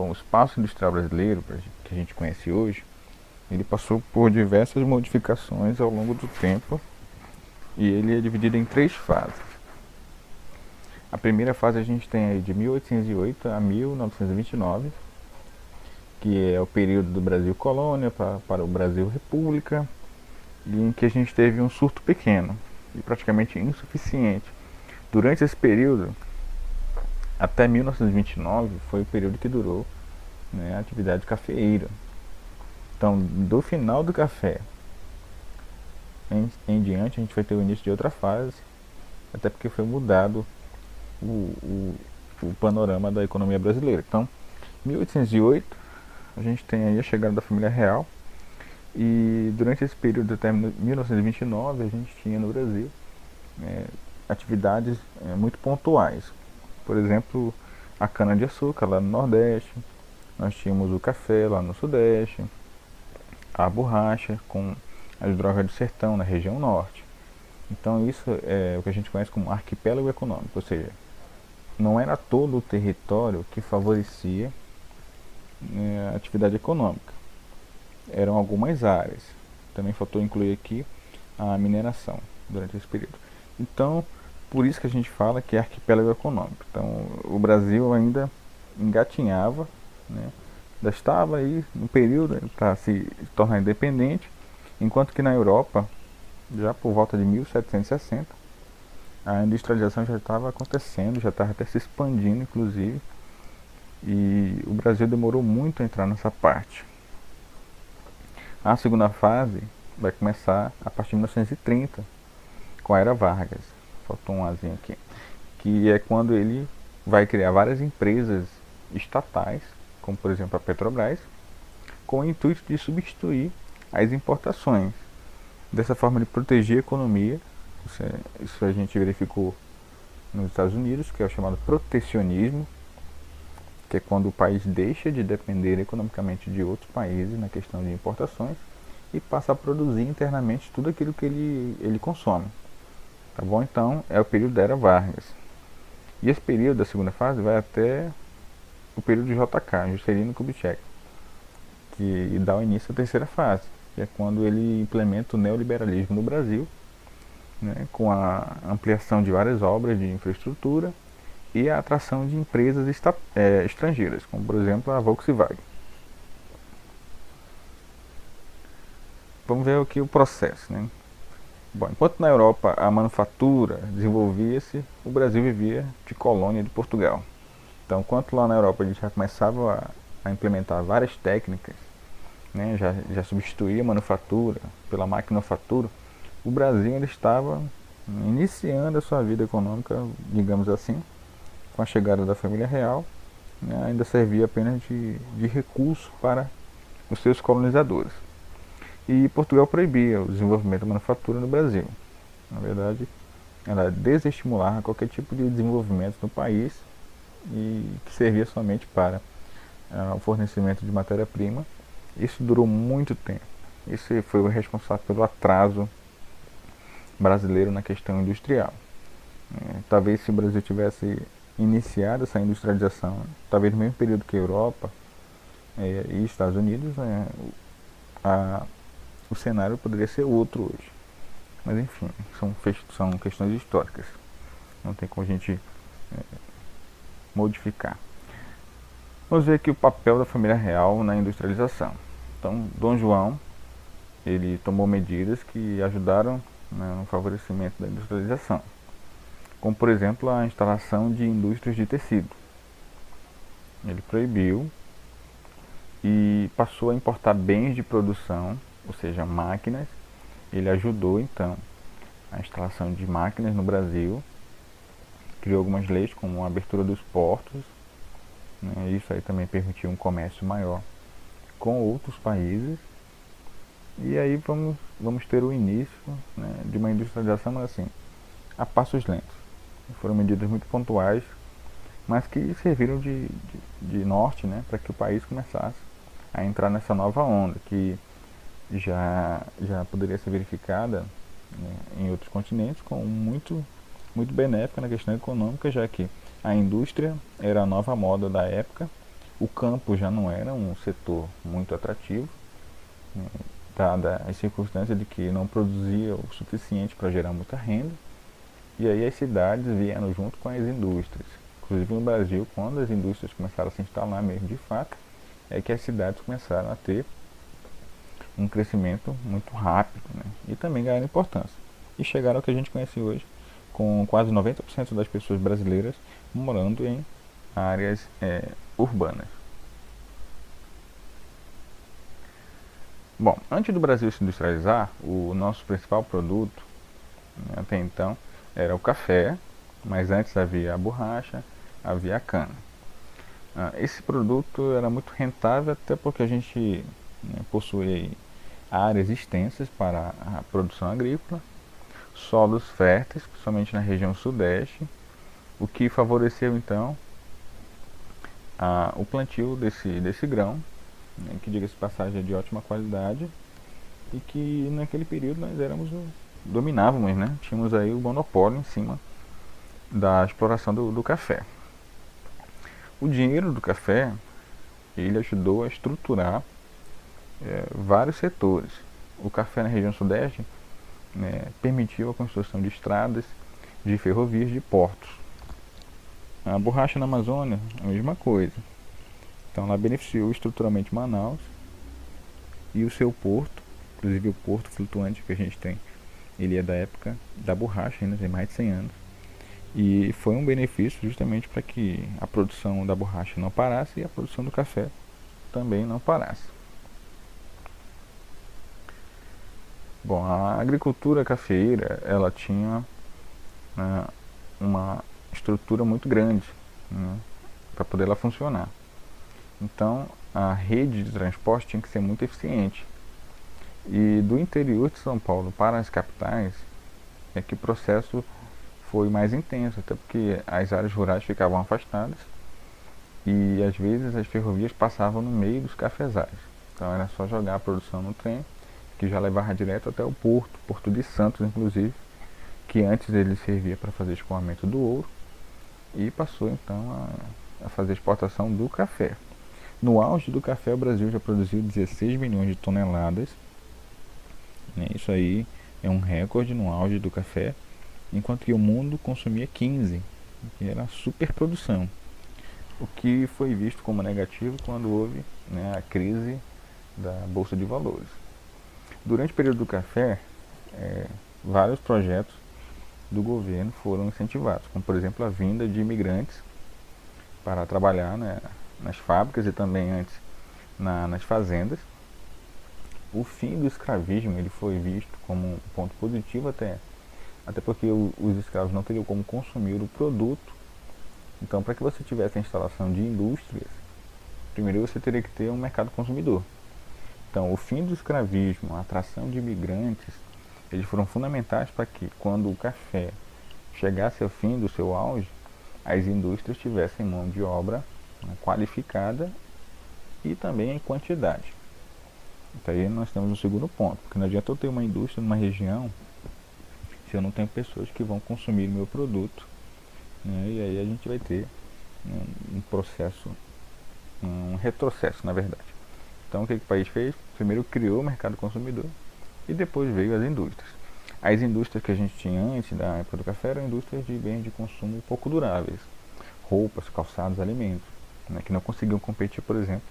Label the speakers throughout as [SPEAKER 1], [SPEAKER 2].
[SPEAKER 1] o espaço industrial brasileiro, que a gente conhece hoje, ele passou por diversas modificações ao longo do tempo e ele é dividido em três fases. A primeira fase a gente tem aí de 1808 a 1929, que é o período do Brasil colônia para o Brasil república, e em que a gente teve um surto pequeno e praticamente insuficiente. Durante esse período, até 1929, foi o período que durou, né, a atividade cafeeira. Então, do final do café em diante, a gente vai ter o início de outra fase, até porque foi mudado o panorama da economia brasileira. Então, 1808, a gente tem aí a chegada da família real, e durante esse período até 1929, a gente tinha no Brasil atividades muito pontuais. Por exemplo, a cana-de-açúcar lá no Nordeste, nós tínhamos o café lá no Sudeste, a borracha com as drogas do sertão na região Norte. Então isso é o que a gente conhece como arquipélago econômico, ou seja, não era todo o território que favorecia a atividade econômica, eram algumas áreas. Também faltou incluir aqui a mineração durante esse período. Então, por isso que a gente fala que é arquipélago econômico. Então, o Brasil ainda engatinhava, né? Ainda estava aí no período para se tornar independente, enquanto que na Europa, já por volta de 1760, a industrialização já estava acontecendo, já estava até se expandindo, inclusive, e o Brasil demorou muito a entrar nessa parte. A segunda fase vai começar a partir de 1930, com a Era Vargas. Faltou um azinho aqui. Que é quando ele vai criar várias empresas estatais, como por exemplo a Petrobras, com o intuito de substituir as importações. Dessa forma ele protegia a economia. Isso a gente verificou nos Estados Unidos, que é o chamado protecionismo, que é quando o país deixa de depender economicamente de outros países na questão de importações e passa a produzir internamente tudo aquilo que ele consome. Tá bom? Então é o período da Era Vargas. E esse período da segunda fase vai até o período de JK, Juscelino Kubitschek, que dá o início à terceira fase, que é quando ele implementa o neoliberalismo no Brasil, né, com a ampliação de várias obras de infraestrutura e a atração de empresas estrangeiras, como por exemplo a Volkswagen. Vamos ver aqui o processo, né? Bom, enquanto na Europa a manufatura desenvolvia-se, o Brasil vivia de colônia de Portugal. Então, enquanto lá na Europa a gente já começava a implementar várias técnicas, né, já substituía a manufatura pela maquinofatura, o Brasil ainda estava iniciando a sua vida econômica, digamos assim, com a chegada da família real, né, ainda servia apenas de recurso para os seus colonizadores. E Portugal proibia o desenvolvimento da manufatura no Brasil. Na verdade, ela desestimulava qualquer tipo de desenvolvimento no país e que servia somente para o fornecimento de matéria-prima. Isso durou muito tempo. Isso foi o responsável pelo atraso brasileiro na questão industrial. Talvez se o Brasil tivesse iniciado essa industrialização, talvez no mesmo período que a Europa e Estados Unidos, né, o cenário poderia ser outro hoje. Mas enfim, são questões históricas. Não tem como a gente modificar. Vamos ver aqui o papel da família real na industrialização. Então, Dom João, ele tomou medidas que ajudaram, né, no favorecimento da industrialização. Como, por exemplo, a instalação de indústrias de tecido. Ele proibiu e passou a importar bens de produção, ou seja, máquinas. Ele ajudou, então, a instalação de máquinas no Brasil, criou algumas leis, como a abertura dos portos, né, isso aí também permitiu um comércio maior com outros países, e aí vamos ter o início, né, de uma industrialização, mas assim, a passos lentos. Foram medidas muito pontuais, mas que serviram de norte, né, para que o país começasse a entrar nessa nova onda, que já poderia ser verificada, né, em outros continentes, como muito benéfica na questão econômica, já que a indústria era a nova moda da época, O campo já não era um setor muito atrativo, né, dada as circunstâncias de que não produzia o suficiente para gerar muita renda, e aí as cidades vieram junto com as indústrias. Inclusive no Brasil, quando as indústrias começaram a se instalar mesmo de fato, é que as cidades começaram a ter um crescimento muito rápido, né, e também ganharam importância. E chegaram ao que a gente conhece hoje, com quase 90% das pessoas brasileiras morando em áreas urbanas. Bom, antes do Brasil se industrializar, o nosso principal produto, né, até então, era o café, mas antes havia a borracha, havia a cana. Esse produto era muito rentável, até porque a gente, né, possui áreas extensas para a produção agrícola, solos férteis, principalmente na região sudeste, o que favoreceu então o plantio desse grão, né, que diga-se de passagem é de ótima qualidade, e que naquele período nós dominávamos, né? Tínhamos aí o monopólio em cima da exploração do café. O dinheiro do café, ele ajudou a estruturar vários setores. O café na região sudeste, né, permitiu a construção de estradas, de ferrovias, de portos. A borracha na Amazônia, a mesma coisa. Então ela beneficiou estruturalmente Manaus e o seu porto, inclusive o porto flutuante que a gente tem, ele é da época da borracha, ainda tem mais de 100 anos. E foi um benefício justamente para que a produção da borracha não parasse e a produção do café também não parasse. Bom, a agricultura cafeeira, ela tinha, né, uma estrutura muito grande, né, para poder ela funcionar. Então, a rede de transporte tinha que ser muito eficiente. E do interior de São Paulo para as capitais é que o processo foi mais intenso, até porque as áreas rurais ficavam afastadas e às vezes as ferrovias passavam no meio dos cafezais. Então era só jogar a produção no trem, que já levava direto até o Porto de Santos inclusive, que antes ele servia para fazer escoamento do ouro, e passou então a fazer exportação do café. No auge do café, o Brasil já produziu 16 milhões de toneladas, né? Isso aí é um recorde no auge do café, enquanto que o mundo consumia 15, que era superprodução. O que foi visto como negativo quando houve, né, a crise da Bolsa de Valores. Durante o período do café, vários projetos do governo foram incentivados, como por exemplo a vinda de imigrantes para trabalhar, né, nas fábricas e também antes nas fazendas. O fim do escravismo ele foi visto como um ponto positivo, até porque os escravos não teriam como consumir o produto. Então, para que você tivesse a instalação de indústrias, primeiro você teria que ter um mercado consumidor. Então, o fim do escravismo, a atração de imigrantes, eles foram fundamentais para que, quando o café chegasse ao fim do seu auge, as indústrias tivessem mão de obra, né, qualificada e também em quantidade. Então aí nós temos o segundo ponto, porque não adianta eu ter uma indústria numa região se eu não tenho pessoas que vão consumir o meu produto, né, e aí a gente vai ter, né, um processo, um retrocesso na verdade. Então o que o país fez? Primeiro criou o mercado consumidor e depois veio as indústrias. As indústrias que a gente tinha antes da época do café eram indústrias de bens de consumo pouco duráveis, roupas, calçados, alimentos, né, que não conseguiam competir, por exemplo,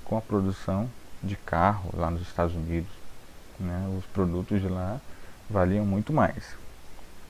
[SPEAKER 1] com a produção de carro lá nos Estados Unidos, né, os produtos de lá valiam muito mais.